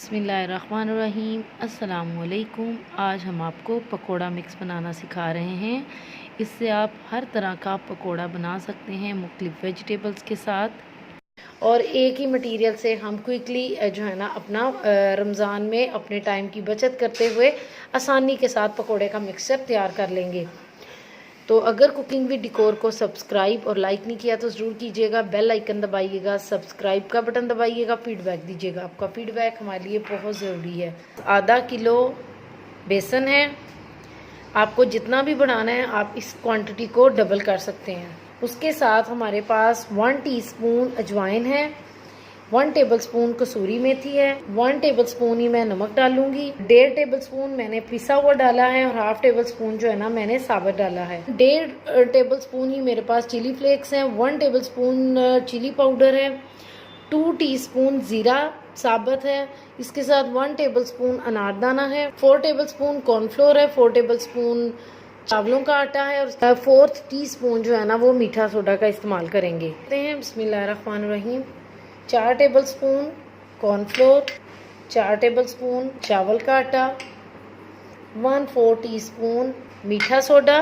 बिस्मिल्लाहिर्रहमानिर्रहीम। अस्सलामुअलैकुम। आज हम आपको पकोड़ा मिक्स बनाना सिखा रहे हैं। इससे आप हर तरह का पकोड़ा बना सकते हैं मुख्तलिफ़ वेजिटेबल्स के साथ। और एक ही मटेरियल से हम क्विकली जो है ना अपना रमज़ान में अपने टाइम की बचत करते हुए आसानी के साथ पकोड़े का मिक्सचर तैयार कर लेंगे। तो अगर कुकिंग विद डिकोर को सब्सक्राइब और लाइक नहीं किया तो ज़रूर कीजिएगा, बेल आइकन दबाइएगा, सब्सक्राइब का बटन दबाइएगा, फीडबैक दीजिएगा। आपका फीडबैक हमारे लिए बहुत ज़रूरी है। आधा किलो बेसन है। आपको जितना भी बनाना है आप इस क्वांटिटी को डबल कर सकते हैं। उसके साथ हमारे पास 1 टीस्पून अजवाइन है, 1 टेबलस्पून कसूरी मेथी है, 1 टेबलस्पून ही मैं नमक डालूंगी, 1.5 टेबलस्पून मैंने पिसा हुआ डाला है और 1/2 टेबलस्पून जो है ना मैंने साबुत डाला है। 1.5 टेबलस्पून ही मेरे पास चिली फ्लेक्स हैं, 1 टेबलस्पून चिली पाउडर है, 2 टीस्पून जीरा साबुत है। इसके साथ 1 टेबलस्पून अनारदाना है, 4 टेबलस्पून कॉर्नफ्लोर है, 4 टेबलस्पून चावलों का आटा है और 4th टीस्पून जो है ना वो मीठा सोडा का इस्तेमाल करेंगे। बिस्मिल्लाहिर्रहमानिर्रहीम। 4 टेबलस्पून कॉर्नफ्लोर, 4 टेबलस्पून चावल का आटा, 1/4 टीस्पून मीठा soda,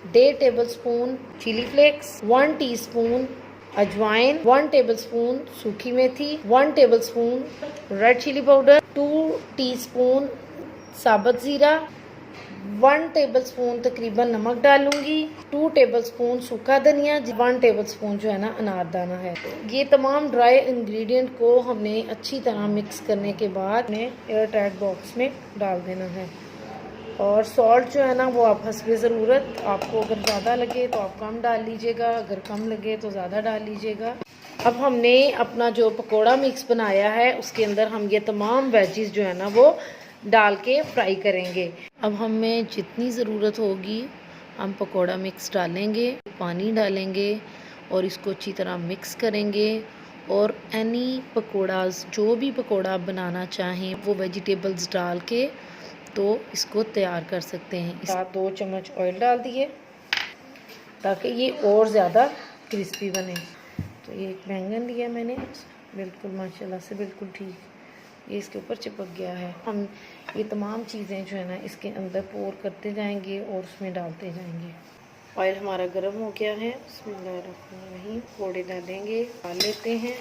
1.5 tablespoon chilli flakes, 1 teaspoon अजवाइन, 1 टेबलस्पून सूखी मेथी, 1 tablespoon red chilli powder, 2 teaspoon साबुत ज़ीरा, 1 टेबलस्पून तकरीबन नमक डालूंगी, 2 टेबलस्पून सूखा धनिया, 1 टेबलस्पून जो है ना अनारदाना है। ये तमाम ड्राई इंग्रेडिएंट को हमने अच्छी तरह मिक्स करने के बाद एयर टाइट बॉक्स में डाल देना है। और सॉल्ट जो है ना वो आप हस्बे ज़रूरत, आपको अगर ज़्यादा लगे तो आप कम डाल लीजिएगा, अगर कम लगे तो ज़्यादा डाल लीजिएगा। अब हमने अपना जो पकोड़ा मिक्स बनाया है उसके अंदर हम ये तमाम वेजिस जो है ना वो डाल के फ्राई करेंगे। अब हमें जितनी ज़रूरत होगी हम पकोड़ा मिक्स डालेंगे, पानी डालेंगे और इसको अच्छी तरह मिक्स करेंगे। और एनी पकोड़ाज जो भी पकोड़ा बनाना चाहें वो वेजिटेबल्स डाल के तो इसको तैयार कर सकते हैं। इस 2 चम्मच ऑयल डाल दिए ताकि ये और ज़्यादा क्रिस्पी बने। तो ये एक बैंगन लिया मैंने, बिल्कुल माशाल्लाह से बिल्कुल ठीक, ये इसके ऊपर चिपक गया है। हम ये तमाम चीज़ें जो है ना इसके अंदर पोर करते जाएंगे और उसमें डालते जाएंगे। ऑयल हमारा गर्म हो गया है, बिस्मिल्लाहिर्रहमानिर्रहीम। पकौड़े डालेंगे, डाल लेते हैं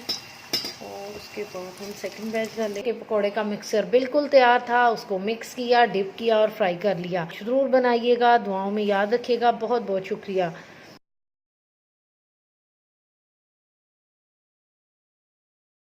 और उसके बाद हम सेकंड बैच डालेंगे। पकौड़े का मिक्सचर बिल्कुल तैयार था, उसको मिक्स किया, डिप किया और फ्राई कर लिया। ज़रूर बनाइएगा, दुआओं में याद रखिएगा। बहुत बहुत शुक्रिया।